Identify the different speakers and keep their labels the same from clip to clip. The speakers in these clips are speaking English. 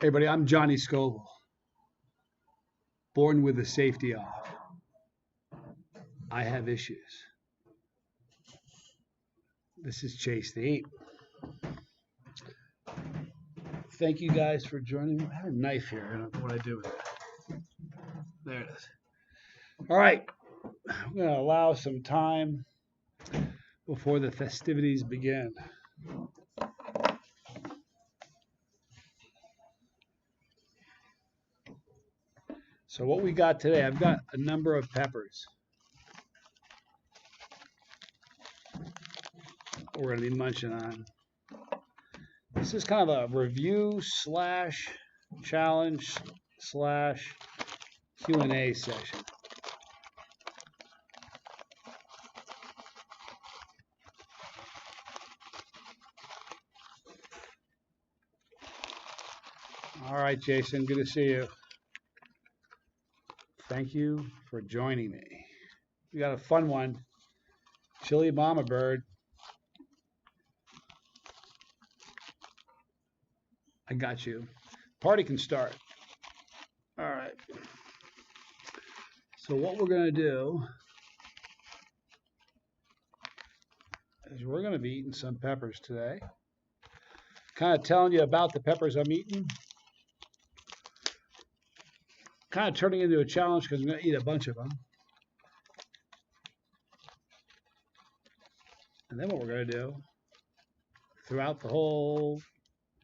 Speaker 1: Hey, everybody, I'm Johnny Scoville, born with the safety off. I have issues. This is Chase the Ape. Thank you guys for joining me. I have a knife here. I don't know what I do with it. There it is. All right, I'm going to allow some time before the festivities begin. So what we got today, I've got a number of peppers we're going to be munching on. This is kind of a review slash challenge slash Q&A session. All right, Jason, good to see you. Thank you for joining me. We got a fun one. Chili Mama Bird. I got you. Party can start. All right. So what we're going to do is we're going to be eating some peppers today. Kind of telling you about the peppers I'm eating. Kind of turning into a challenge because I'm going to eat a bunch of them. And then what we're going to do throughout the whole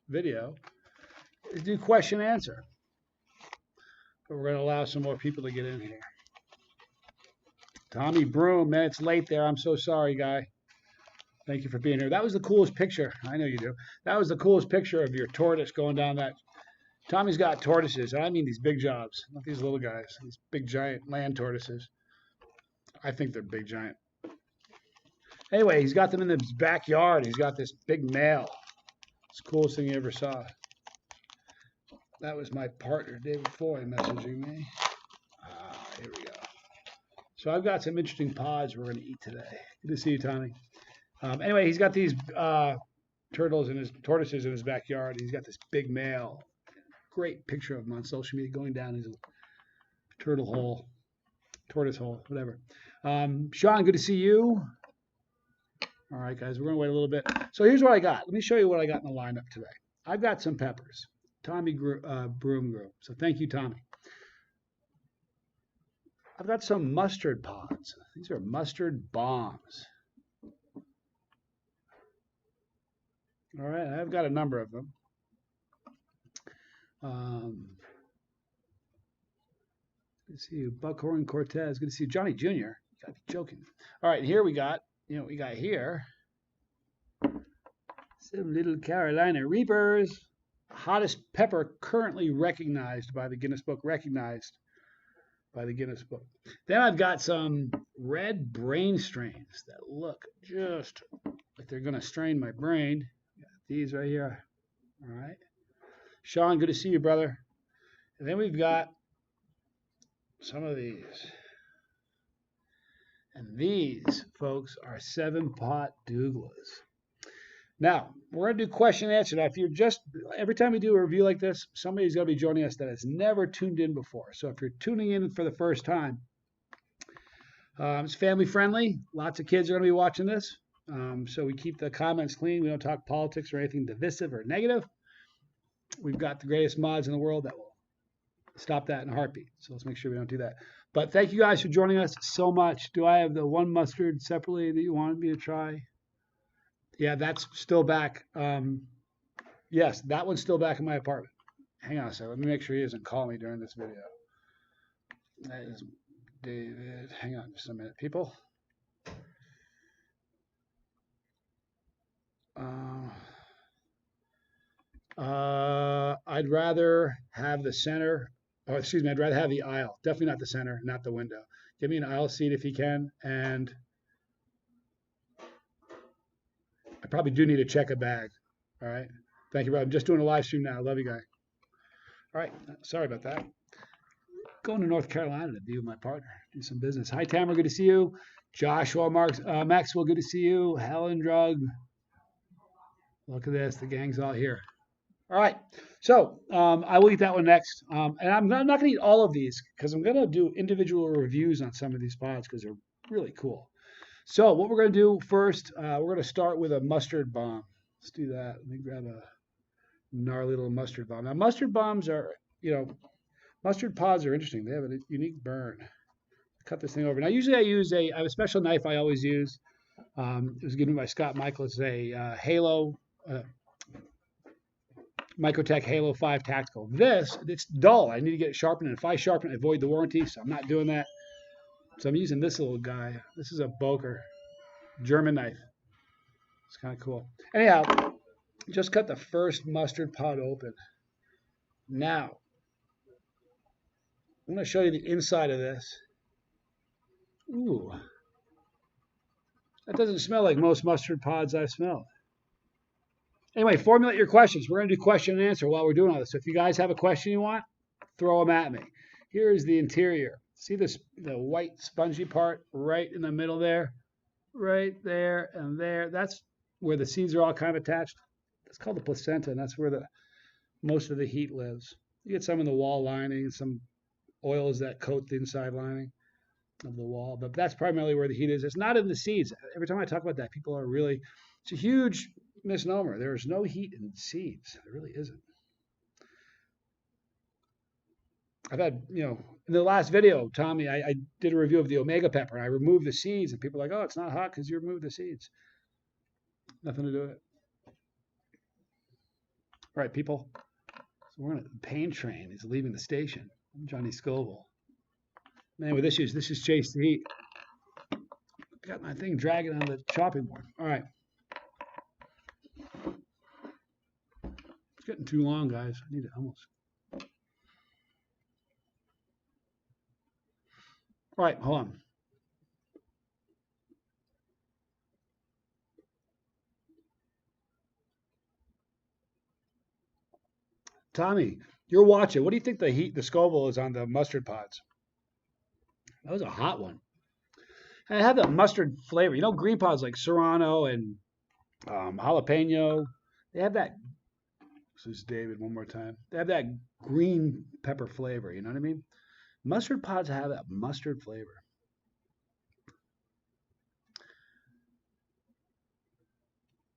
Speaker 1: video is do question and answer. But we're going to allow some more people to get in here. Tommy Broom, man, it's late there. I'm so sorry, guy. Thank you for being here. That was the coolest picture. I know you do. That was the coolest picture of your tortoise going down that. Tommy's got tortoises, and I mean these big jobs, not these little guys. These big, giant land tortoises. I think they're big, giant. Anyway, he's got them in his backyard. He's got this big male. It's the coolest thing you ever saw. That was my partner, David Foy, messaging me. Here we go. So I've got some interesting pods we're going to eat today. Good to see you, Tommy. Anyway, he's got these tortoises in his backyard. He's got this big male. Great picture of him on social media going down his turtle hole, tortoise hole, whatever. Sean, good to see you. All right, guys, we're going to wait a little bit. So here's what I got. Let me show you what I got in the lineup today. I've got some peppers. Tommy Broom grew. So thank you, Tommy. I've got some mustard pods. These are mustard bombs. All right, I've got a number of them. Good to see you, Buckhorn Cortez. Good to see you, Johnny Jr. You gotta be joking. All right, here we got, we got here some little Carolina Reapers. Hottest pepper currently recognized by the Guinness Book. Then I've got some red brain strains that look just like they're gonna strain my brain. Got these right here. All right. Sean, good to see you, brother. And then we've got some of these. And these, folks, are 7-pot Douhlahs. Now, we're going to do question and answer. Now, if you're every time we do a review like this, somebody's going to be joining us that has never tuned in before. So if you're tuning in for the first time, it's family friendly. Lots of kids are going to be watching this. So we keep the comments clean. We don't talk politics or anything divisive or negative. We've got the greatest mods in the world that will stop that in a heartbeat. So let's make sure we don't do that. But thank you guys for joining us so much. Do I have the one mustard separately that you wanted me to try? Yeah, that's still back. Yes, that one's still back in my apartment. Hang on a second. Let me make sure he doesn't call me during this video. That is David. Hang on just a minute, people. I'd rather have the center, or excuse me, I'd rather have the aisle. Definitely not the center, not the window. Give me an aisle seat if you can. And I probably do need to check a bag. All right. Thank you, brother. I'm just doing a live stream now. I love you, guy. All right. Sorry about that. Going to North Carolina to be with my partner, do some business. Hi, Tamara. Good to see you. Joshua Maxwell. Good to see you. Helen Drug. Look at this. The gang's all here. All right. So I will eat that one next. And I'm not going to eat all of these because I'm going to do individual reviews on some of these pods because they're really cool. So what we're going to do first, we're going to start with a mustard bomb. Let's do that. Let me grab a gnarly little mustard bomb. Now, mustard bombs are, mustard pods are interesting. They have a unique burn. Cut this thing over. Now, usually I have a special knife I always use. It was given by Scott Michael. It's a Halo, Microtech Halo 5 Tactical. It's dull. I need to get it sharpened. And if I sharpen it, I void the warranty. So I'm not doing that. So I'm using this little guy. This is a Boker German knife. It's kind of cool. Anyhow, just cut the first mustard pod open. Now, I'm going to show you the inside of this. Ooh. That doesn't smell like most mustard pods I've smelled. Anyway, formulate your questions. We're going to do question and answer while we're doing all this. So if you guys have a question you want, throw them at me. Here is the interior. See the white spongy part right in the middle there? Right there and there. That's where the seeds are all kind of attached. That's called the placenta, and that's where most of the heat lives. You get some in the wall lining, some oils that coat the inside lining of the wall, but that's primarily where the heat is. It's not in the seeds. Every time I talk about that, people are really, it's a huge misnomer. There is no heat in seeds. There really isn't. I've had, in the last video, Tommy, I did a review of the Omega pepper. I removed the seeds, and people are like, oh, it's not hot because you removed the seeds. Nothing to do with it. All right, people. So we're on a pain train. He's leaving the station. I'm Johnny Scoville. Man with issues. This is Chase the Heat. Got my thing dragging on the chopping board. All right. It's getting too long, guys. I need to almost. All right, hold on. Tommy, you're watching. What do you think the Scoville is on the mustard pods? That was a hot one. And it had that mustard flavor. Green pods like Serrano and jalapeno. They have that. This is David one more time. They have that green pepper flavor. You know what I mean? Mustard pods have that mustard flavor.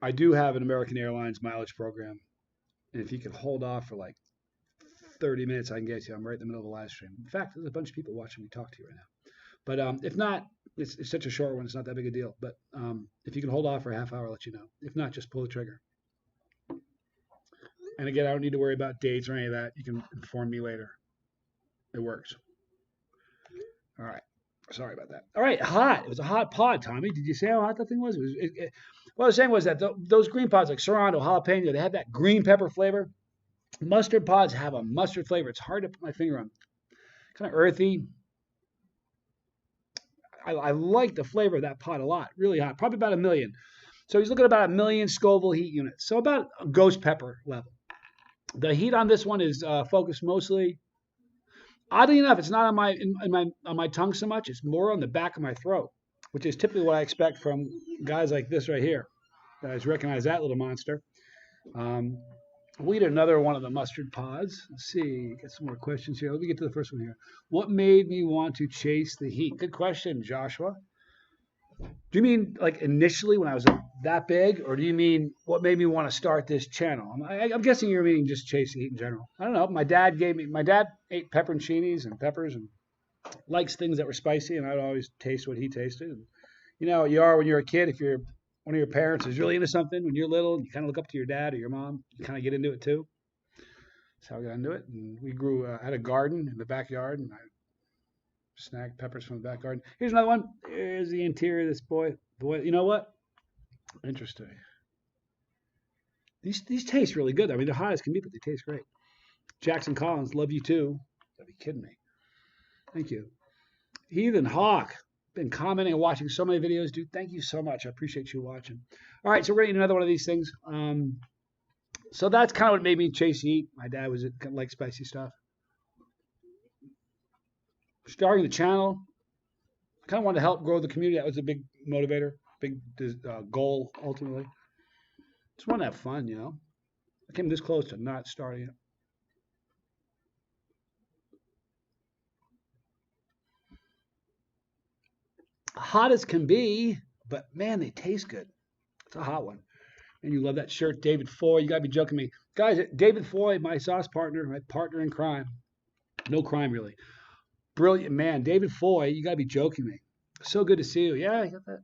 Speaker 1: I do have an American Airlines mileage program. And if you can hold off for like 30 minutes, I can get you. I'm right in the middle of a live stream. In fact, there's a bunch of people watching me talk to you right now. But if not, it's such a short one. It's not that big a deal. But if you can hold off for a half hour, I'll let you know. If not, just pull the trigger. And again, I don't need to worry about dates or any of that. You can inform me later. It works. All right. Sorry about that. All right. Hot. It was a hot pod, Tommy. Did you say how hot that thing was? What I was saying was that those green pods like Serrano, jalapeno, they have that green pepper flavor. Mustard pods have a mustard flavor. It's hard to put my finger on. Kind of earthy. I like the flavor of that pod a lot. Really hot. Probably about 1 million. So he's looking at about 1 million Scoville heat units. So about a ghost pepper level. The heat on this one is focused mostly. Oddly enough, it's not on my tongue so much. It's more on the back of my throat, which is typically what I expect from guys like this right here. Guys recognize that little monster. We'll eat another one of the mustard pods. Let's see. Get some more questions here. Let me get to the first one here. What made me want to chase the heat? Good question, Joshua. Do you mean like initially when I was that big, or do you mean what made me want to start this channel? I'm guessing you're meaning just chase the heat in general. I don't know. My dad ate pepperoncinis and peppers and likes things that were spicy, and I'd always taste what he tasted. And you know, you are when you're a kid. If you're one of your parents is really into something when you're little, you kind of look up to your dad or your mom. You kind of get into it too. That's how I got into it. And we had a garden in the backyard, and I snagged peppers from the back garden. Here's another one. Here's the interior of this boy. You know what? Interesting. These taste really good. I mean, they're hot as can be, but they taste great. Jackson Collins, love you too. Gotta be kidding me. Thank you. Heathen Hawk. Been commenting and watching so many videos, dude. Thank you so much. I appreciate you watching. All right, so we're gonna eat another one of these things. So that's kind of what made me chase the heat. My dad was like spicy stuff. Starting the channel, I kind of wanted to help grow the community. That was a big motivator, big goal ultimately. Just want to have fun, you know. I came this close to not starting it. Hot as can be, but man, they taste good. It's a hot one. And you love that shirt, David Foy. You gotta be joking me, guys. David Foy, my sauce partner, my partner in crime. No crime really. Brilliant man, David Foy. You gotta be joking me. So good to see you. Yeah, you got that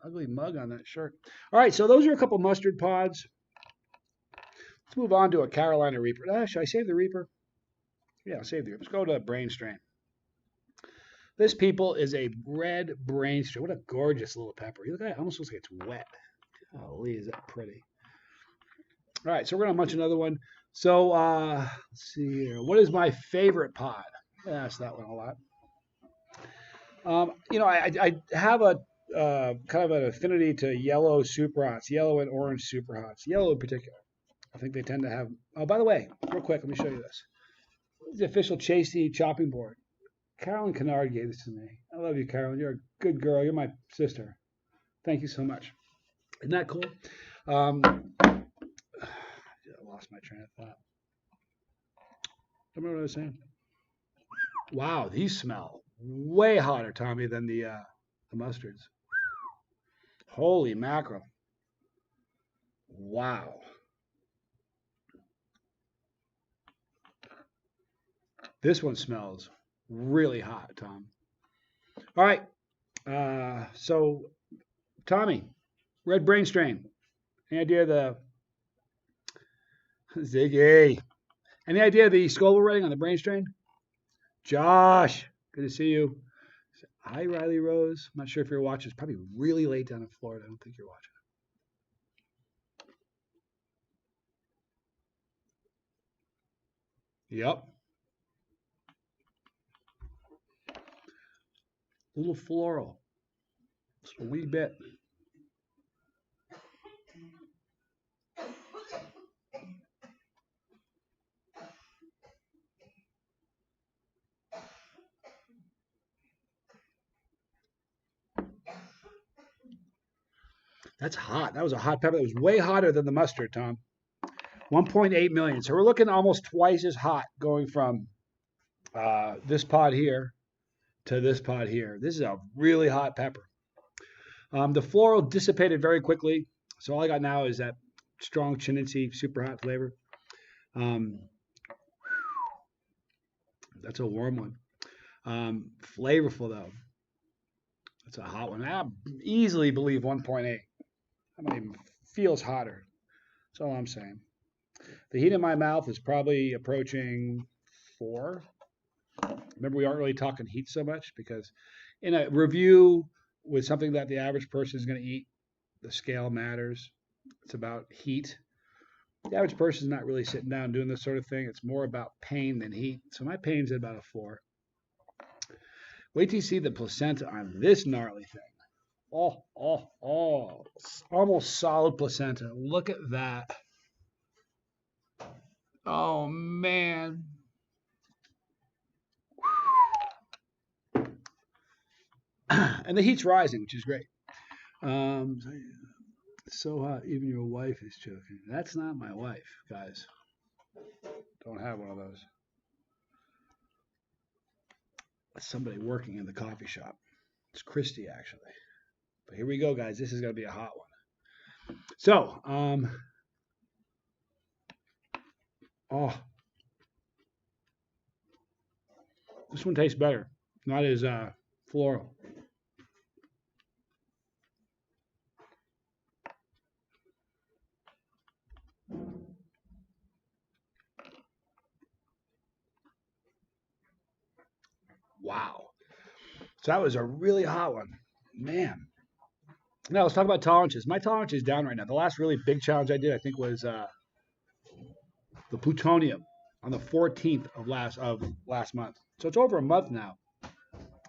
Speaker 1: ugly mug on that shirt. All right, so those are a couple mustard pods. Let's move on to a Carolina Reaper. Should I save the Reaper? Yeah, I'll save the Reaper. Let's go to a brain strain. This, people, is a red brain strain. What a gorgeous little pepper. Look at that. It almost looks like it's wet. Holy, is that pretty. All right, so we're going to munch another one. So let's see here. What is my favorite pod? I ask that one a lot. I have a kind of an affinity to yellow super hots, yellow and orange super hots, yellow in particular. I think they tend to have. Oh, by the way, real quick, let me show you this. This is the official Chasey chopping board. Carolyn Kennard gave this to me. I love you, Carolyn. You're a good girl. You're my sister. Thank you so much. Isn't that cool? I lost my train of thought. I don't know what I was saying. Wow, these smell way hotter, Tommy, than the mustards. Holy mackerel. Wow. This one smells really hot, Tom. All right. So, Tommy, red brain strain. Any idea of the Ziggy? Any idea of the Scoville rating on the brain strain? Josh, good to see you. Hi, Riley Rose. I'm not sure if you're watching. It's probably really late down in Florida. I don't think you're watching. Yep. A little floral. Just a wee bit. That's hot. That was a hot pepper. That was way hotter than the mustard, Tom. 1.8 million. So we're looking almost twice as hot going from this pod here to this pod here. This is a really hot pepper. The floral dissipated very quickly. So all I got now is that strong Chinense super hot flavor. That's a warm one. Flavorful though. That's a hot one. I easily believe 1.8. I mean, feels hotter. That's all I'm saying. The heat in my mouth is probably approaching 4. Remember, we aren't really talking heat so much because in a review with something that the average person is going to eat, the scale matters. It's about heat. The average person is not really sitting down doing this sort of thing. It's more about pain than heat. So my pain's at about a 4. Wait till you see the placenta on this gnarly thing. Oh, almost solid placenta. Look at that. Oh, man. And the heat's rising, which is great. So hot, even your wife is choking. That's not my wife, guys. Don't have one of those. That's somebody working in the coffee shop. It's Christy, actually. But here we go, guys. This is going to be a hot one. So, this one tastes better. Not as floral. Wow. So that was a really hot one. Man. Now let's talk about tolerances. My tolerance is down right now. The last really big challenge I did, I think, was the plutonium on the 14th of last month. So it's over a month now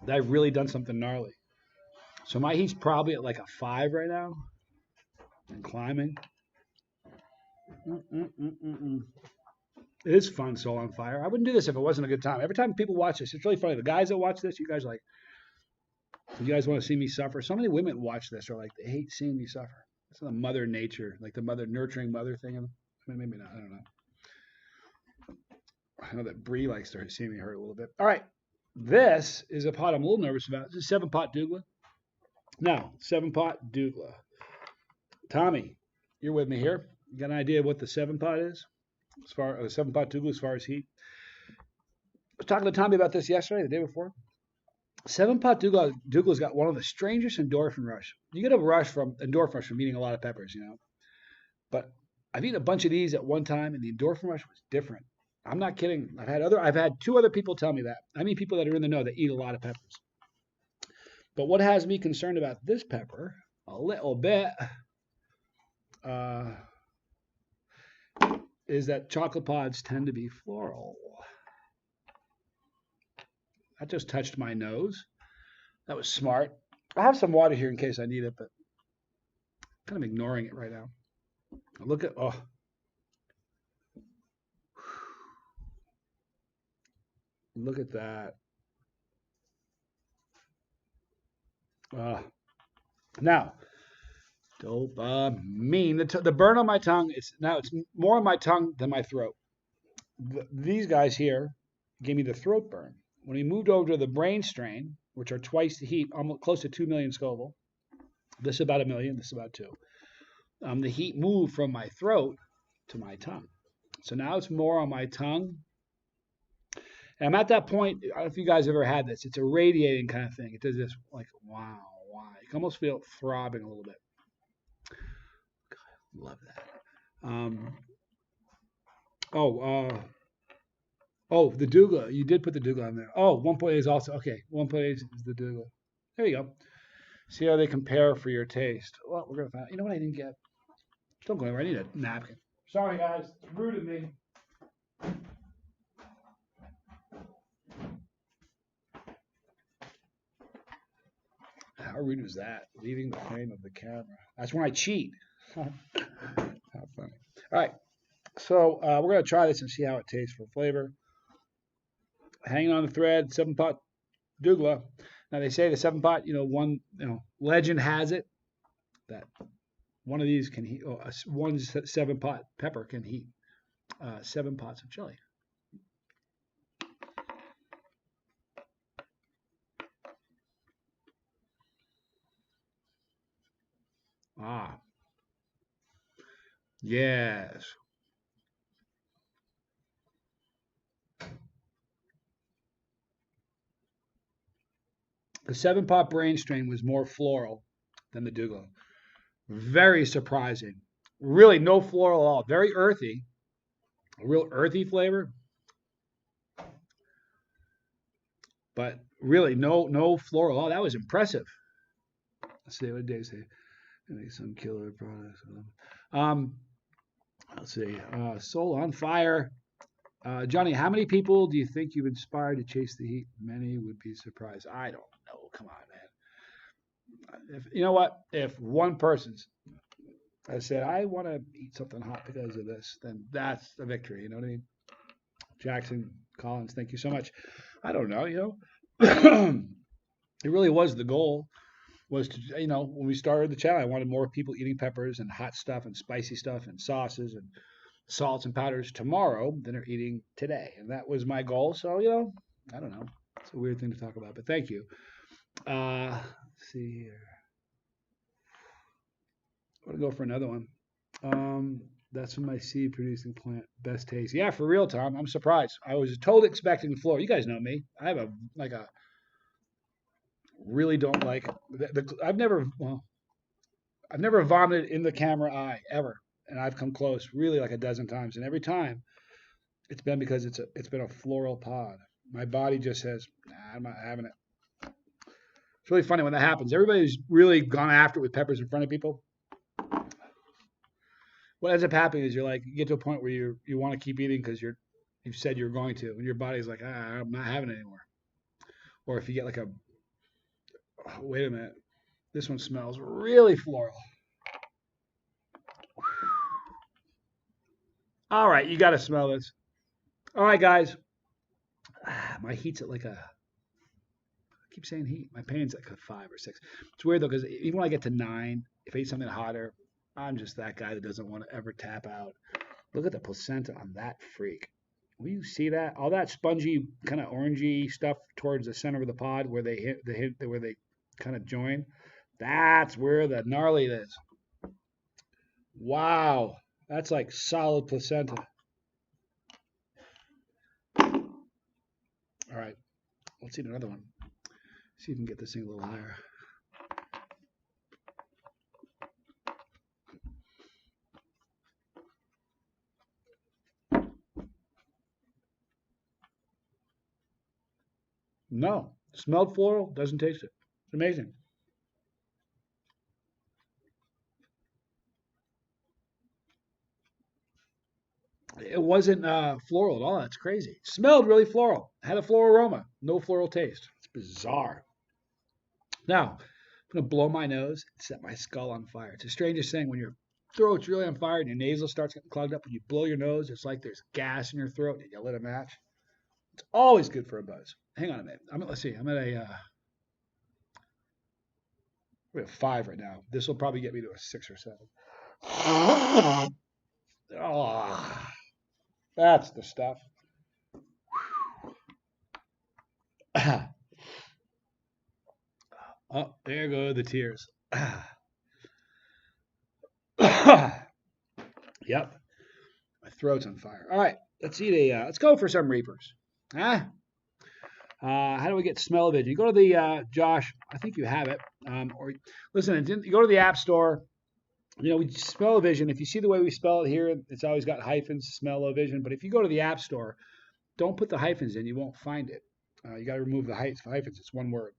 Speaker 1: that I've really done something gnarly. So my heat's probably at like a 5 right now and climbing. It is fun, Soul on Fire. I wouldn't do this if it wasn't a good time. Every time people watch this, it's really funny. The guys that watch this, you guys are like, you guys want to see me suffer? So many women watch this are like, they hate seeing me suffer. It's the mother nature, like the mother nurturing mother thing. Maybe not. I don't know. I know that Bree likes to see me hurt a little bit. All right. This is a pot I'm a little nervous about. This is a 7-pot douglah. Now, 7-pot douglah. Tommy, you're with me here. You got an idea of what the 7-pot is? As far as 7-pot douglah, as far as heat? I was talking to Tommy about this yesterday, the day before. 7-pot douglah's got one of the strangest endorphin rush. You get a endorphin rush from eating a lot of peppers, you know. But I've eaten a bunch of these at one time, and the endorphin rush was different. I'm not kidding. I've had 2 other people tell me that. I mean, people that are in the know that eat a lot of peppers. But what has me concerned about this pepper a little bit is that chocolate pods tend to be floral. That just touched my nose. That was smart. I have some water here in case I need it, but I'm kind of ignoring it right now. Look at, oh. Look at that. Now, dopamine. The burn on my tongue, it's more on my tongue than my throat. These guys here gave me the throat burn. When we moved over to the brain strain, which are twice the heat, almost close to 2 million Scoville, this is about 1 million, this is about 2. The heat moved from my throat to my tongue. So now it's more on my tongue. And I'm at that point, I don't know if you guys ever had this. It's a radiating kind of thing. It does this like, wow. You can almost feel it throbbing a little bit. God, I love that. The douglah. You did put the douglah on there. Oh, 1.8 is also, okay. 1.8 is the douglah. There you go. See how they compare for your taste. Well, we're going to find out. You know what I didn't get? Don't go anywhere. I need a napkin. Sorry, guys. It's rude of me. How rude was that? Leaving the frame of the camera. That's when I cheat. How funny. All right. So we're going to try this and see how it tastes for flavor. Hanging on the thread, 7-pot douglah. Now they say the 7-pot, legend has it that one of these can heat, one 7-pot pepper can heat 7 pots of chili. Yes. The 7-pot brain strain was more floral than the douglah. Very surprising. Really no floral at all. Very earthy. A real earthy flavor. But really no floral at all. That was impressive. Let's see what Dave say. Maybe some killer products. Let's see. Soul on Fire. Johnny, how many people do you think you've inspired to chase the heat? Many would be surprised. I don't know. Come on, man. You know what? If one person's I said, I want to eat something hot because of this, then that's a victory. You know what I mean? Jackson Collins, thank you so much. I don't know, it really was the goal was to, when we started the channel, I wanted more people eating peppers and hot stuff and spicy stuff and sauces and salts and powders tomorrow than are eating today. And that was my goal. So, I don't know. It's a weird thing to talk about, but thank you. Let's see here. I'm going to go for another one. That's from my seed producing plant. Best taste. Yeah, for real, Tom. I'm surprised. I was totally expecting the floor. You guys know me. I have really don't like I've never vomited in the camera eye ever, and I've come close really like a dozen times, and every time it's been because it's been a floral pod. My body just says, nah, I'm not having it. It's really funny when that happens. Everybody's really gone after it with peppers in front of people. What ends up happening is you get to a point where you want to keep eating because you've said you're going to, and your body's like, I'm not having it anymore. Or if you get wait a minute, this one smells really floral. All right, you got to smell this. All right, guys. My heat's at I keep saying heat. My pain's like a 5 or 6. It's weird though, because even when I get to 9, if I eat something hotter, I'm just that guy that doesn't want to ever tap out. Look at the placenta on that freak. Will you see that? All that spongy, kind of orangey stuff towards the center of the pod where they where they kind of join. That's where the gnarly is. Wow. That's like solid placenta. All right. Let's eat another one. See if we can get this thing a little higher. No. Smelled floral, doesn't taste it. It's amazing. It wasn't floral at all. That's crazy. Smelled really floral. Had a floral aroma. No floral taste. It's bizarre. Now, I'm going to blow my nose and set my skull on fire. It's the strangest thing when your throat's really on fire and your nasal starts getting clogged up and you blow your nose. It's like there's gas in your throat and you lit a match. It's always good for a buzz. Hang on a minute. Let's see. I'm at we're at 5 right now. This will probably get me to a 6 or 7. Oh, that's the stuff. Oh, there go the tears. Yep, my throat's on fire. All right, let's eat let's go for some Reapers. Huh? How do we get smell-o-vision? You go to the Josh. I think you have it. Or listen, you go to the App Store. You know, we smell-o-vision. If you see the way we spell it here, it's always got hyphens, smell-o-vision. But if you go to the App Store, don't put the hyphens in. You won't find it. You got to remove the hyphens. It's one word.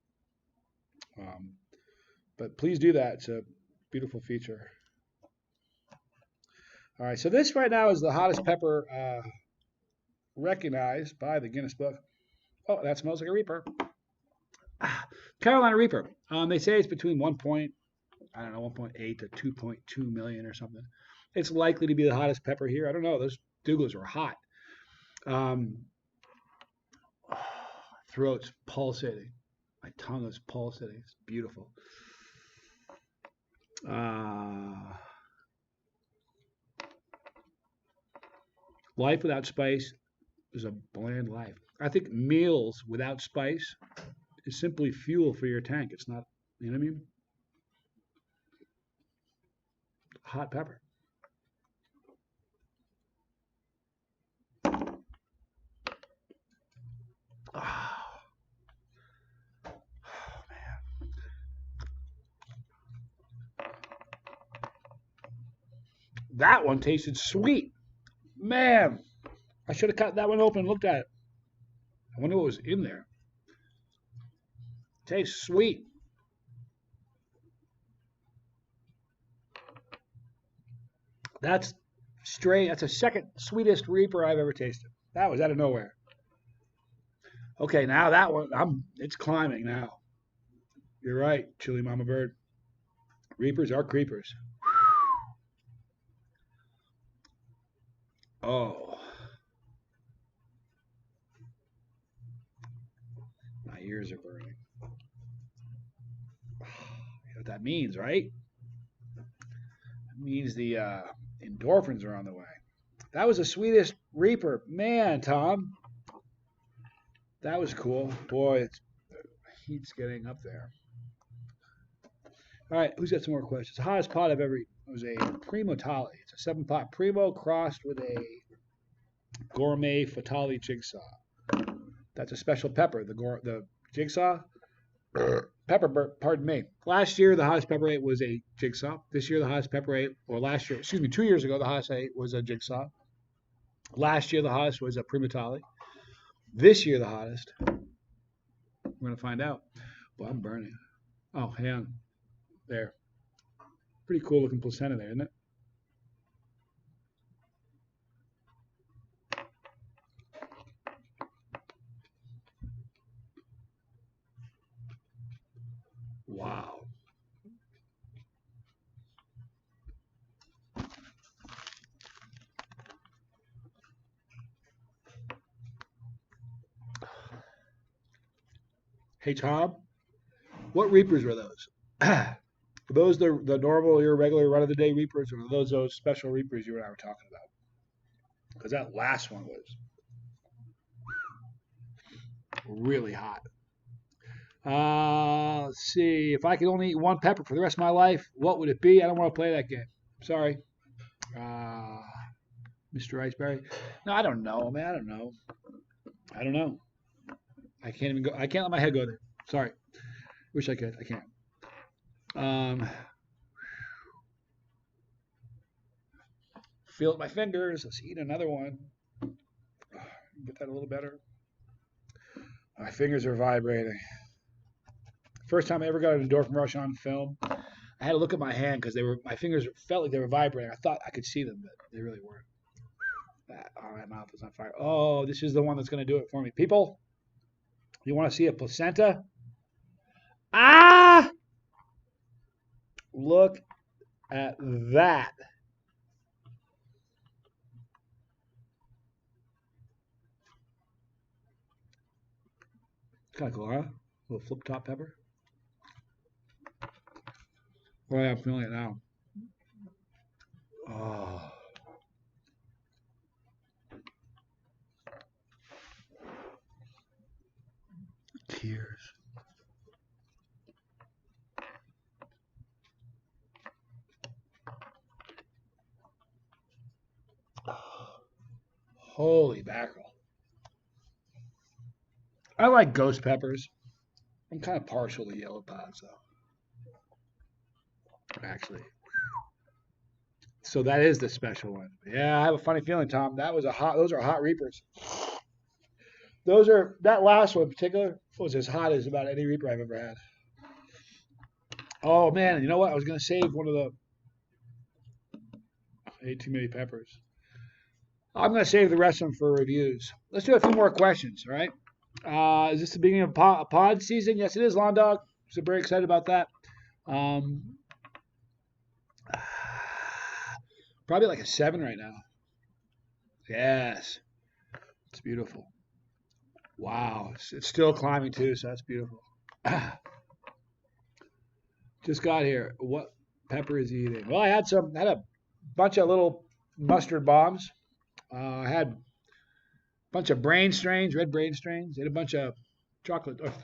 Speaker 1: But please do that. It's a beautiful feature. All right, so this right now is the hottest pepper recognized by the Guinness Book. Oh, that smells like a Reaper. Carolina Reaper. They say it's between 1.8 to 2.2 million or something. It's likely to be the hottest pepper here. I don't know. Those Douhlahs were hot. Throat's pulsating. My tongue is pulsating. It's beautiful. Life without spice is a bland life. I think meals without spice is simply fuel for your tank. It's not, you know what I mean? Hot pepper. Oh, man. That one tasted sweet. Man, I should have cut that one open and looked at it. I wonder what was in there. Tastes sweet. That's straight. That's the second sweetest Reaper I've ever tasted. That was out of nowhere. Okay, now that one, it's climbing now. You're right, Chili Mama Bird. Reapers are creepers. Oh. My ears are burning. You know what that means, right? It means the endorphins are on the way. That was the sweetest Reaper. Man, Tom. That was cool. Boy, the heat's getting up there. All right, who's got some more questions? The hottest pot I've ever eaten was a Primo Tali. It's a 7-pot Primo crossed with a gourmet Fatali jigsaw. That's a special pepper. The jigsaw pepper. Pardon me. Last year the hottest pepper I ate was a jigsaw. This year the hottest pepper I ate, or last year, 2 years ago the hottest I ate was a jigsaw. Last year the hottest was a Primo Tali. This year the hottest. We're gonna find out. Well, I'm burning. Oh, hang on. There. Pretty cool looking placenta there, isn't it? Wow. Hey, Tom, what Reapers were those? Are those the normal, irregular run-of-the-day Reapers, or are those special Reapers you and I were talking about? because that last one was really hot. Let's see. If I could only eat one pepper for the rest of my life, what would it be? I don't want to play that game. Sorry. Uh, Mr. Iceberry. No, I don't know, man. I don't know. I don't know. I can't even go. I can't let my head go there. Sorry. Wish I could. I can't. Feel it with my fingers. Let's eat another one. Get that a little better. My fingers are vibrating. First time I ever got an endorphin rush on film, I had to look at my hand because my fingers felt like they were vibrating. I thought I could see them, but they really weren't. My mouth is on fire. Oh, this is the one that's going to do it for me. People, you want to see a placenta? Ah! Look at that. Kind of cool, huh? A little flip top pepper. Oh, yeah, I'm feeling it now. Oh. Tears. Holy mackerel. I like ghost peppers. I'm kind of partial to yellow pods, though. Actually. So that is the special one. Yeah, I have a funny feeling, Tom. Those are hot reapers. That last one in particular was as hot as about any reaper I've ever had. Oh man, you know what? I was gonna save one of the. I ate too many peppers. I'm gonna save the rest of them for reviews. Let's do a few more questions, all right? Is this the beginning of pod season? Yes, it is, Lawn Dog. So very excited about that. Probably like a 7 right now. Yes, it's beautiful. Wow, it's still climbing too, so that's beautiful. Just got here. What pepper is he eating? Well, I had a bunch of little mustard bombs. I had a bunch of brain strains, red brain strains. I had a bunch of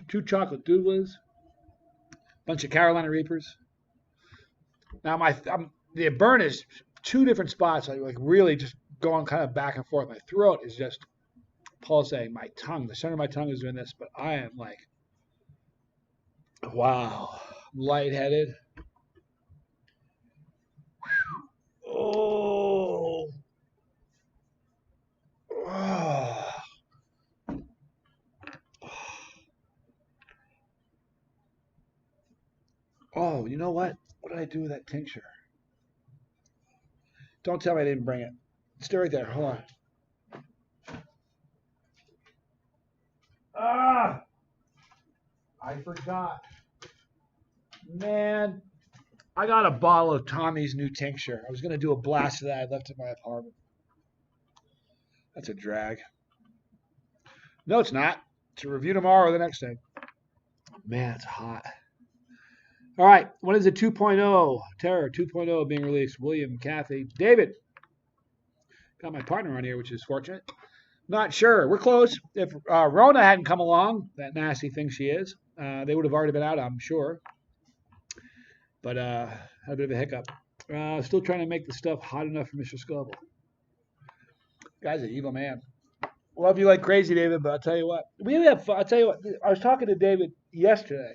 Speaker 1: two chocolate doulas, a bunch of Carolina Reapers. Now the burn is 2 different spots. I like really just going kind of back and forth. My throat is just pulsating. My tongue, the center of my tongue is doing this, but I am like, wow, lightheaded. Oh. Oh. Oh, you know what? What did I do with that tincture? Don't tell me I didn't bring it. Stay right there. Hold on. Ah! I forgot. Man, I got a bottle of Tommy's new tincture. I was going to do a blast of that. I left it in my apartment. That's a drag. No, it's not. It's a review tomorrow or the next day. Man, it's hot. All right. When is the 2.0? Terror 2.0 being released? William, Kathy, David. Got my partner on here, which is fortunate. Not sure. We're close. If Rona hadn't come along, that nasty thing she is, they would have already been out, I'm sure. But had a bit of a hiccup. Still trying to make the stuff hot enough for Mr. Scoville. Guy's an evil man. Love you like crazy, David, but I'll tell you what. We have fun. I'll tell you what. I was talking to David yesterday.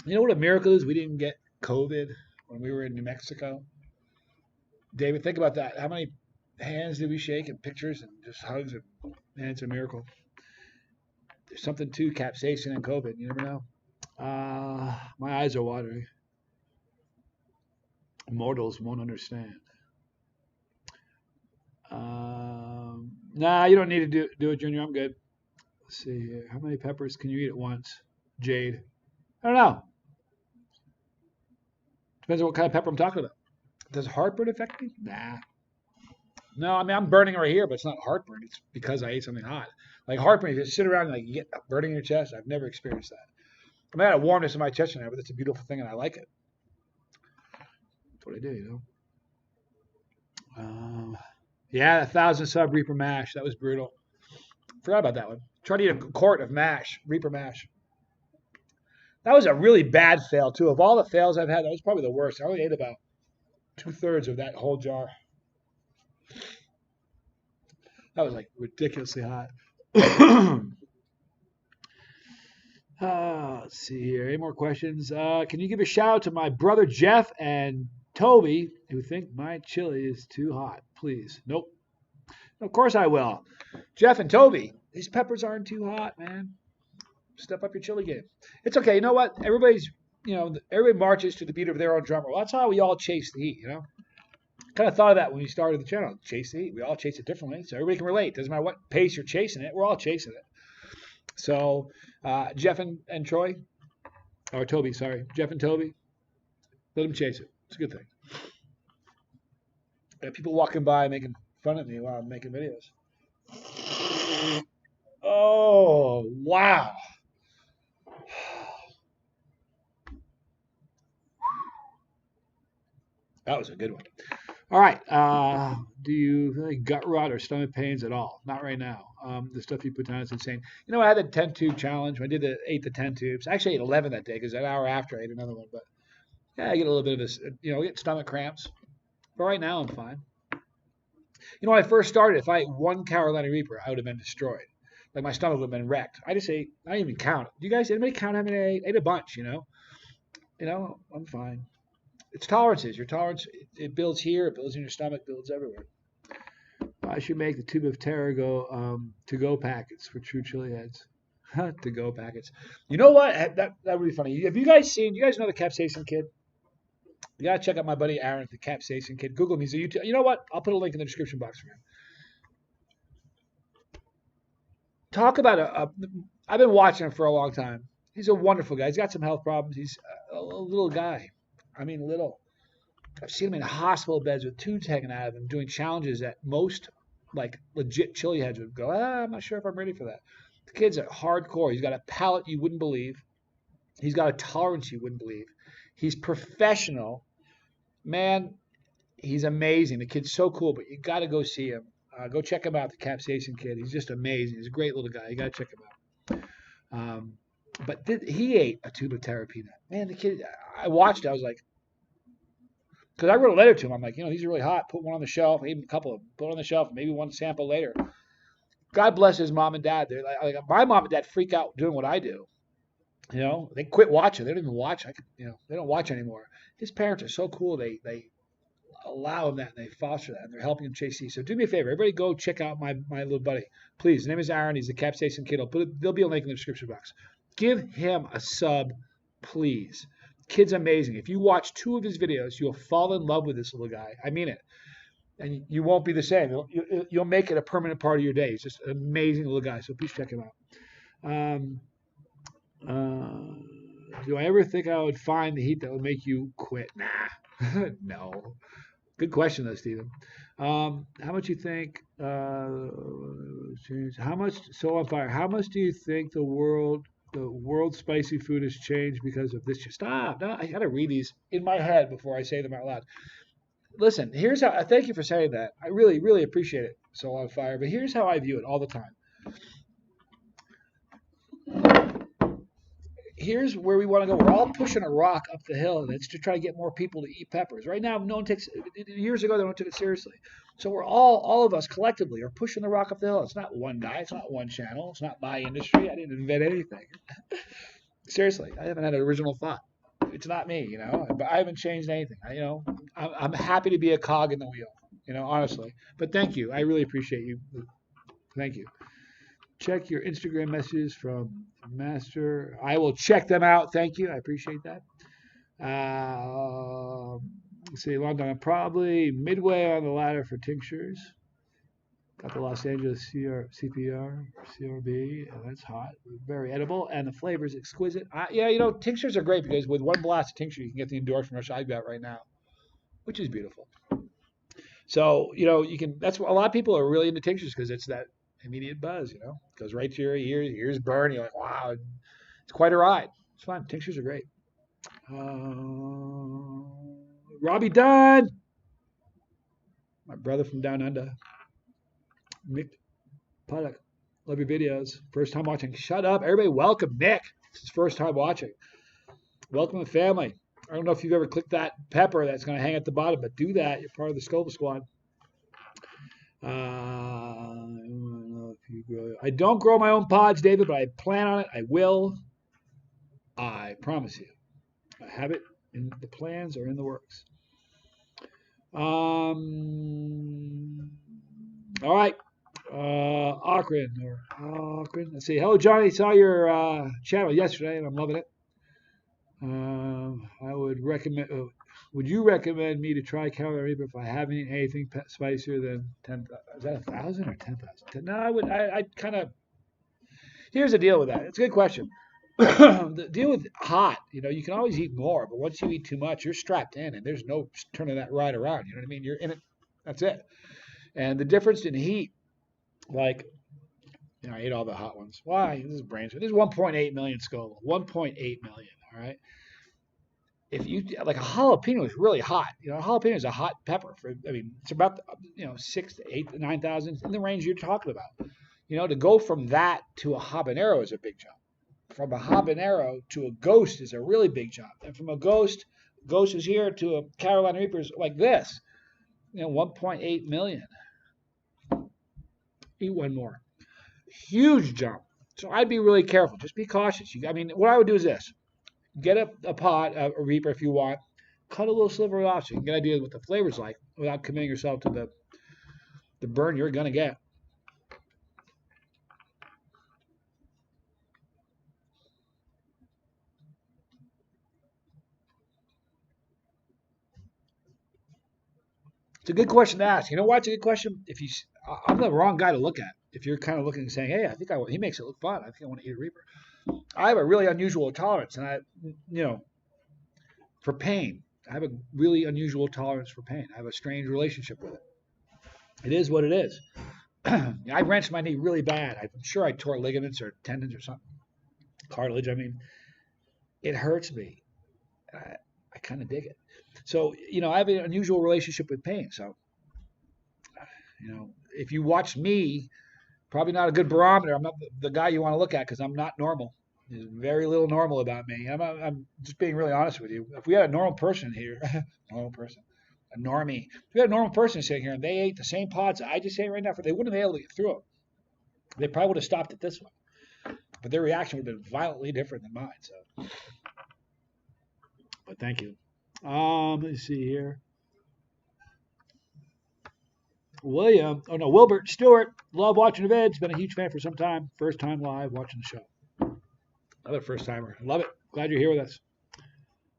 Speaker 1: You know what a miracle is? We didn't get COVID when we were in New Mexico. David, think about that. How many hands did we shake and pictures and just hugs? And man, it's a miracle. There's something to capsaicin and COVID. You never know. My eyes are watering. Mortals won't understand. Nah, you don't need to do it, Junior. I'm good. Let's see here. How many peppers can you eat at once? Jade. I don't know. Depends on what kind of pepper I'm talking about. Does heartburn affect me? Nah. No, I mean, I'm burning right here, but it's not heartburn. It's because I ate something hot. Like heartburn, if you sit around and like you get burning in your chest, I've never experienced that. I mean, I got a warmness in my chest now, but it's a beautiful thing and I like it. That's what I do, you know. Yeah, 1,000 sub Reaper mash. That was brutal. Forgot about that one. Tried to eat a quart of mash, Reaper mash. That was a really bad fail too. Of all the fails I've had, that was probably the worst. I only ate about 2/3 of that whole jar. That was like ridiculously hot. Let's see here. Any more questions? Can you give a shout out to my brother Jeff and Toby who think my chili is too hot? Please. Nope. Of course I will. Jeff and Toby, these peppers aren't too hot, man. Step up your chili game. It's okay. You know what? Everybody marches to the beat of their own drummer. Well, that's how we all chase the heat, Kind of thought of that when we started the channel. Chase the heat. We all chase it differently, so everybody can relate. Doesn't matter what pace you're chasing it. We're all chasing it. So Jeff and Troy, or Toby, sorry. Jeff and Toby, let them chase it. It's a good thing. People walking by making fun of me while I'm making videos. Oh, wow. That was a good one. All right. Do you feel like gut rot or stomach pains at all? Not right now. The stuff you put down is insane. I had the 10-tube challenge. I ate the 10 tubes. I actually ate 11 that day because an hour after I ate another one. But yeah, I get a little bit of this, I get stomach cramps. But right now I'm fine. When I first started, if I ate one Carolina Reaper, I would have been destroyed. Like my stomach would have been wrecked. I just ate. I didn't even count. Do you guys? Anybody count how many I ate? I ate a bunch. I'm fine. It's tolerances. Your tolerance, it builds here, it builds in your stomach, builds everywhere. I should make the tube of terror to-go packets for true chili heads. To-go packets. You know what? That would be funny. Have you guys seen? You guys know the Capsaicin Kid? You gotta check out my buddy Aaron, the Capsaicin Kid. Google him. He's a YouTube. You know what? I'll put a link in the description box for him. Talk about I've been watching him for a long time. He's a wonderful guy. He's got some health problems. He's a little guy. I mean, little. I've seen him in hospital beds with tubes hanging out of him doing challenges that most like legit chili heads would go, I'm not sure if I'm ready for that. The kid's a hardcore. He's got a palate you wouldn't believe. He's got a tolerance you wouldn't believe. He's professional. Man, he's amazing. The kid's so cool, but you got to go see him. Go check him out, the Capsaicin Kid. He's just amazing. He's a great little guy. You got to check him out. But he ate a tube of Terra Peanut. Man, the kid, I watched it. I was like, because I wrote a letter to him. I'm like, these are really hot. Put one on the shelf, maybe a couple of them. Put it on the shelf, maybe one sample later. God bless his mom and dad. They're like my mom and dad freak out doing what I do. They quit watching. They don't even watch. They don't watch anymore. His parents are so cool. They allow him that and they foster that and they're helping him chase these. So do me a favor, everybody go check out my little buddy. Please. His name is Aaron. He's the Capsaicin Kid. There'll be a link in the description box. Give him a sub, please. Kid's amazing. If you watch 2 of his videos, you'll fall in love with this little guy. I mean it. And you won't be the same. You'll make it a permanent part of your day. He's just an amazing little guy. So please check him out. Do I ever think I would find the heat that would make you quit? Nah. No. Good question, though, Stephen. How much you think? How much? So on fire. How much do you think the world spicy food has changed because of this? Stop. No, I gotta read these in my head before I say them out loud. Listen. Here's how. Thank you for saying that. I really, really appreciate it. So on fire. But here's how I view it all the time. Here's where we want to go. We're all pushing a rock up the hill, and it's to try to get more people to eat peppers. Right now, no one takes. Years ago, they don't take it seriously. So we're all of us collectively are pushing the rock up the hill. It's not one guy. It's not one channel. It's not my industry. I didn't invent anything. Seriously, I haven't had an original thought. It's not me, But I haven't changed anything. I'm happy to be a cog in the wheel, honestly. But thank you. I really appreciate you. Thank you. Check your Instagram messages from Master. I will check them out. Thank you. I appreciate that. Let's see, long time. Probably midway on the ladder for tinctures. Got the Los Angeles CPR, CRB. That's hot. Very edible. And the flavor is exquisite. Tinctures are great because with one blast of tincture, you can get the endorphin rush I've got right now, which is beautiful. So, you can, that's what a lot of people are really into tinctures because it's that immediate buzz, goes right to your ears burn. You're like, wow, it's quite a ride. It's fun. Tinctures are great. Robbie Dunn, my brother from down under. Mick Puddock, love your videos. First time watching. Shut up. Everybody welcome Mick. It's his first time watching. Welcome to the family. I don't know if you've ever clicked that pepper that's going to hang at the bottom, but do that. You're part of the Scopa Squad. I don't grow my own pods, David, but I plan on it. I will. I promise you. I have it in the plans or in the works. All right. Akron. Let's see. Hello, Johnny. Saw your channel yesterday, and I'm loving it. I would recommend. Would you recommend me to try Carolina Reaper if I haven't eaten anything spicier than 10? Is that 1,000 or 10,000? No, I would. I kind of. Here's the deal with that. It's a good question. The deal with hot, you can always eat more, but once you eat too much, you're strapped in, and there's no turning that right around. You know what I mean? You're in it. That's it. And the difference in heat, like, I ate all the hot ones. Why? This is brain. This is 1.8 million Scoville. 1.8 million. All right. If you like, a jalapeno is really hot. A jalapeno is a hot pepper. It's about 6 to 8 to 9,000 in the range you're talking about. To go from that to a habanero is a big jump. From a habanero to a ghost is a really big jump. And from a ghost is here, to a Carolina Reaper is like this. 1.8 million. Eat one more. Huge jump. So I'd be really careful. Just be cautious. What I would do is this. Get a pot, a Reaper if you want. Cut a little sliver off so you can get an idea of what the flavor's like without committing yourself to the burn you're going to get. It's a good question to ask. You know why it's a good question? I'm the wrong guy to look at. If you're kind of looking and saying, hey, I think he makes it look fun. I think I want to eat a Reaper. I have a really unusual tolerance, and for pain. I have a really unusual tolerance for pain. I have a strange relationship with it. It is what it is. I wrenched my knee really bad. I'm sure I tore ligaments or tendons or something. Cartilage, it hurts me. I kind of dig it. So, I have an unusual relationship with pain. So, if you watch me, probably not a good barometer. I'm not the guy you want to look at because I'm not normal. There's very little normal about me. I'm just being really honest with you. If we had a normal person here, a normie, if we had a normal person sitting here and they ate the same pods I just ate right now, they wouldn't have been able to get through them. They probably would have stopped at this one. But their reaction would have been violently different than mine. So, but thank you. Let's see here. Wilbert Stewart. Love watching the vids. Been a huge fan for some time. First time live watching the show. Another first timer. Love it. Glad you're here with us.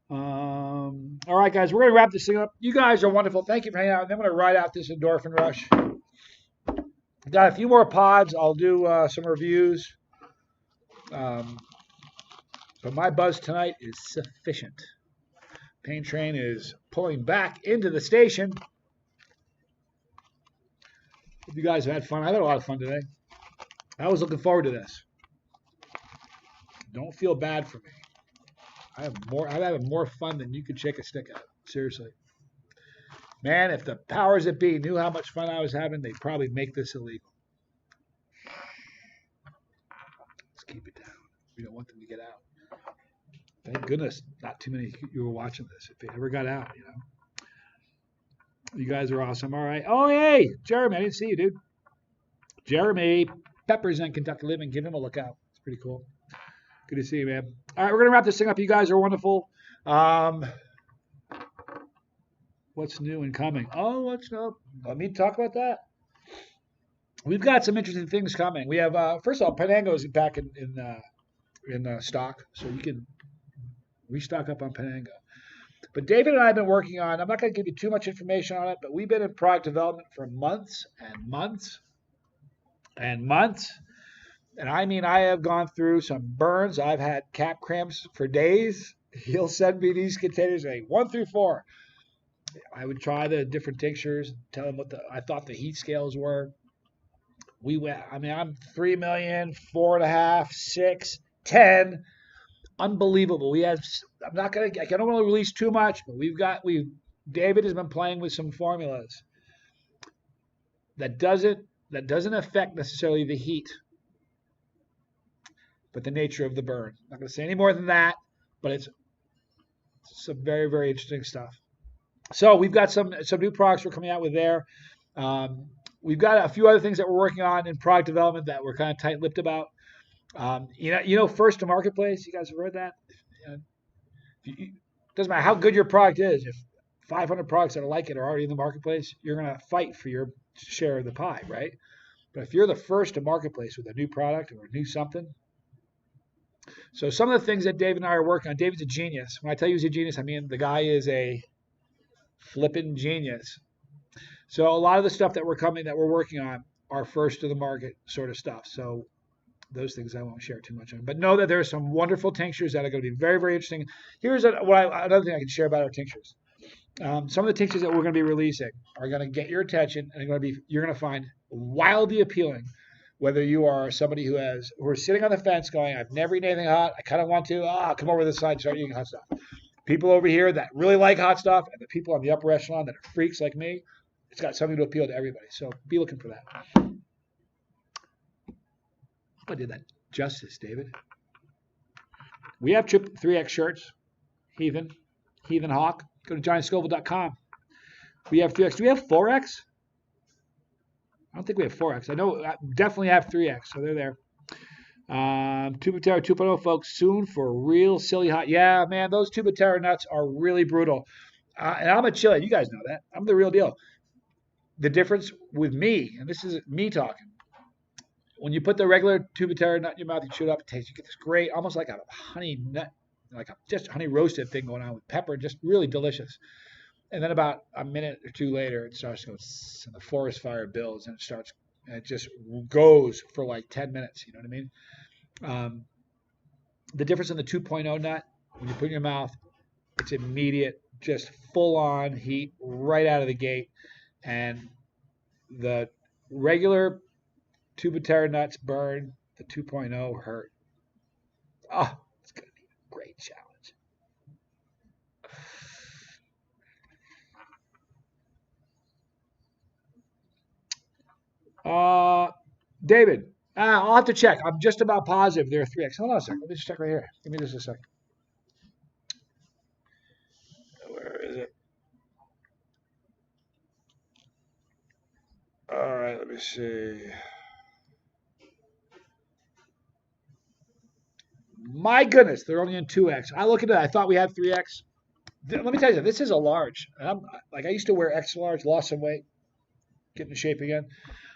Speaker 1: All right, guys. We're going to wrap this thing up. You guys are wonderful. Thank you for hanging out. I'm going to ride out this endorphin rush. Got a few more pods. I'll do some reviews. But my buzz tonight is sufficient. Pain train is pulling back into the station. Hope you guys have had fun. I had a lot of fun today. I was looking forward to this. Don't feel bad for me. I'm having more fun than you could shake a stick at. Seriously. Man, if the powers that be knew how much fun I was having, they'd probably make this illegal. Let's keep it down. We don't want them to get out. Thank goodness not too many of you were watching this. If it ever got out, You guys are awesome. All right. Oh, hey, Jeremy. I didn't see you, dude. Jeremy. Peppers in Kentucky Living. Give him a look out. It's pretty cool. Good to see you, man. All right, we're going to wrap this thing up. You guys are wonderful. What's new and coming? Oh, what's up? Let me talk about that. We've got some interesting things coming. We have, first of all, Penango is back in stock, so you can restock up on Penango. But David and I have been working on, I'm not going to give you too much information on it, but we've been in product development for months and months and months. And I have gone through some burns. I've had cap cramps for days. He'll send me these containers, 1 through 4. I would try the different tinctures, tell him what I thought the heat scales were. I'm 3 million, 4.5, 6, 10. Unbelievable. I don't want to release too much, but David has been playing with some formulas that that doesn't affect necessarily the heat, but the nature of the burn. I'm not going to say any more than that, but it's some very, very interesting stuff. So we've got some new products we're coming out with there. We've got a few other things that we're working on in product development that we're kind of tight-lipped about. First to marketplace. You guys have heard that. Doesn't matter how good your product is. If 500 products that are like it are already in the marketplace, you're going to fight for your share of the pie, right? But if you're the first to marketplace with a new product or a new something, so some of the things that Dave and I are working on. David's a genius. When I tell you he's a genius, I mean the guy is a flipping genius. So a lot of the stuff that we're working on are first to the market sort of stuff. So those things I won't share too much on. But know that there are some wonderful tinctures that are going to be very, very interesting. Here's another thing I can share about our tinctures. Some of the tinctures that we're going to be releasing are going to get your attention, and you're going to find wildly appealing. Whether you are somebody who is sitting on the fence going, I've never eaten anything hot, I kind of want to, come over to the side and start eating hot stuff. People over here that really like hot stuff, and the people on the upper echelon that are freaks like me, it's got something to appeal to everybody. So be looking for that. I did that justice, David. We have 3X shirts, Heathen Hawk. Go to JohnnyScoville.com. We have 3X. Do we have 4X? I don't think we have 4X. I know I definitely have 3X, so they're there. Tubatera 2.0, folks, soon for real silly hot. Yeah, man, those Tubatera nuts are really brutal. And I'm a chili. You guys know that. I'm the real deal. The difference with me, and this is me talking, when you put the regular Tubatera nut in your mouth, you chew it up, it tastes. You get this great, almost like a honey nut, like a just honey roasted thing going on with pepper, just really delicious. And then about a minute or two later, it starts to go, and the forest fire builds, and it just goes for like 10 minutes. You know what I mean? The difference in the 2.0 nut, when you put it in your mouth, it's immediate, just full-on heat right out of the gate. And the regular Tubatera nuts burn, the 2.0 hurt. Oh, it's going to be a great challenge. David, I'll have to check. I'm just about positive there are 3X. Hold on a second. Let me just check right here. Give me just a second. Where is it? All right, let me see. My goodness, they're only in 2X. I look at it. I thought we had 3X. Let me tell you, this is a large. I used to wear X large, lost some weight, get into shape again.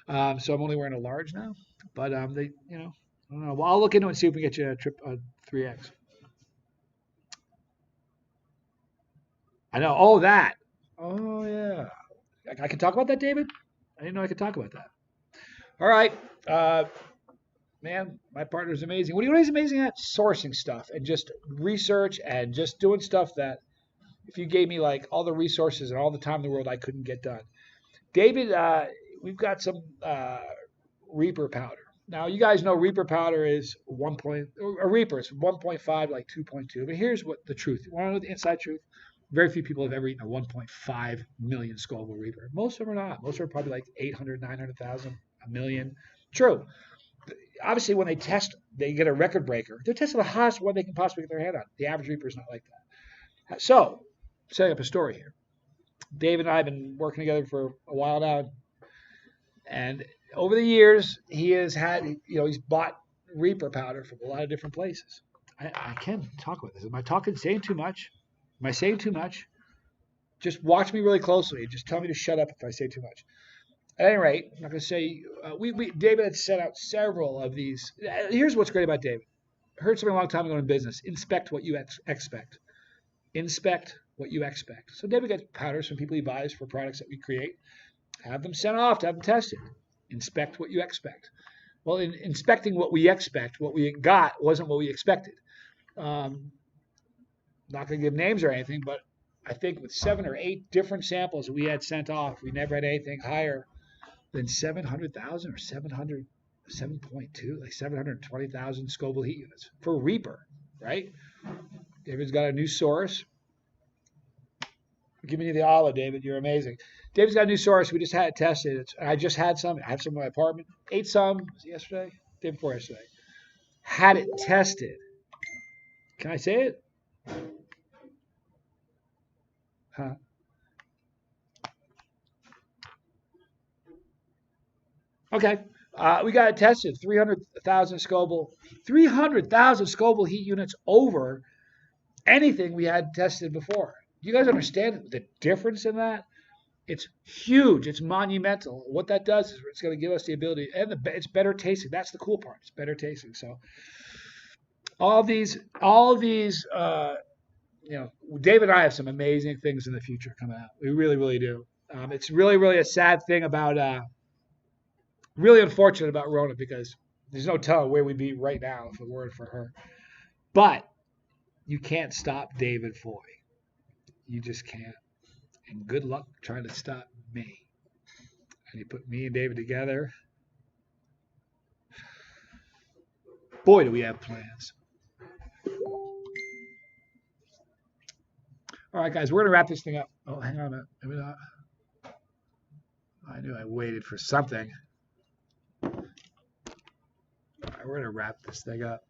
Speaker 1: So I'm only wearing a large now. But I don't know. Well, I'll look into it and see if we can get you a 3X. I know. Oh, that. Oh, yeah. I can talk about that, David? I didn't know I could talk about that. All right. Man, my partner's amazing. What do you know he's amazing at? Sourcing stuff and just research and just doing stuff that if you gave me like all the resources and all the time in the world, I couldn't get done. David, we've got some Reaper powder. Now, you guys know Reaper powder is a Reaper. It's 1.5, like 2.2. But here's what the truth. You want to know the inside truth? Very few people have ever eaten a 1.5 million Scoville Reaper. Most of them are not. Most of them are probably like 800, 900,000, a million. True. Obviously, when they test, they get a record breaker. They're testing the hottest one they can possibly get their hand on. The average Reaper is not like that. So, setting up a story here. Dave and I have been working together for a while now. And over the years, he has he's bought Reaper powder from a lot of different places. I can't talk about this. Am I saying too much? Am I saying too much? Just watch me really closely. Just tell me to shut up if I say too much. At any rate, I'm not going to say, David had sent out several of these. Here's what's great about David. I heard something a long time ago in business. Inspect what you expect. Inspect what you expect. So David gets powders from people he buys for products that we create. Have them sent off to have them tested. Inspect what you expect. Well, in inspecting what we expect, what we got wasn't what we expected. Not going to give names or anything, but I think with 7 or 8 different samples we had sent off, we never had anything higher than 700,000 or 7.2, like 720,000 Scoville heat units for Reaper, right? David's got a new source. giving you the olive, David. You're amazing. David's got a new source. We just had it tested. I just had some. I have some in my apartment. Ate some. Was it yesterday? Day before yesterday. Had it tested. Can I say it? Huh? Okay. We got it tested. 300,000 Scoville. 300,000 Scoville heat units over anything we had tested before. Do you guys understand the difference in that? It's huge. It's monumental. What that does is it's going to give us the ability, and it's better tasting. That's the cool part. It's better tasting. So all these, David and I have some amazing things in the future coming out. We really, really do. It's really, really a sad thing about, really unfortunate about Rona because there's no telling where we'd be right now if it weren't for her. But you can't stop David Foy. You just can't. And good luck trying to stop me. And you put me and David together. Boy, do we have plans. All right, guys, we're going to wrap this thing up. Oh, hang on a minute. Maybe not. I knew I waited for something. All right, we're going to wrap this thing up.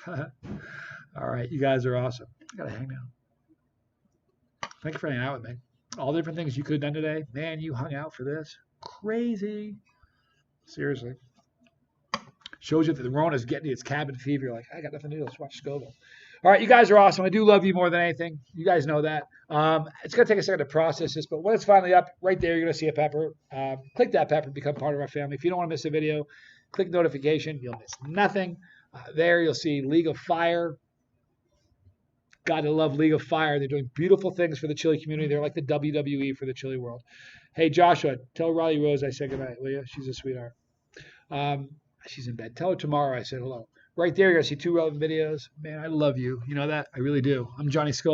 Speaker 1: All right, you guys are awesome. I got to hang now. Thank you for hanging out with me. All the different things you could have done today. Man, you hung out for this. Crazy. Seriously. Shows you that the Rona's getting its cabin fever. You're like, I got nothing to do. Let's watch Scoville. All right, you guys are awesome. I do love you more than anything. You guys know that. It's going to take a second to process this, but when it's finally up, right there, you're going to see a pepper. Click that pepper, become part of our family. If you don't want to miss a video, click notification. You'll miss nothing. There, you'll see League of Fire. Gotta love League of Fire. They're doing beautiful things for the chili community. They're like the WWE for the chili world. Hey, Joshua, tell Riley Rose I said goodnight, will you? She's a sweetheart. She's in bed. Tell her tomorrow I said hello. Right there, you're going to see 2 relevant videos. Man, I love you. You know that? I really do. I'm Johnny Skull.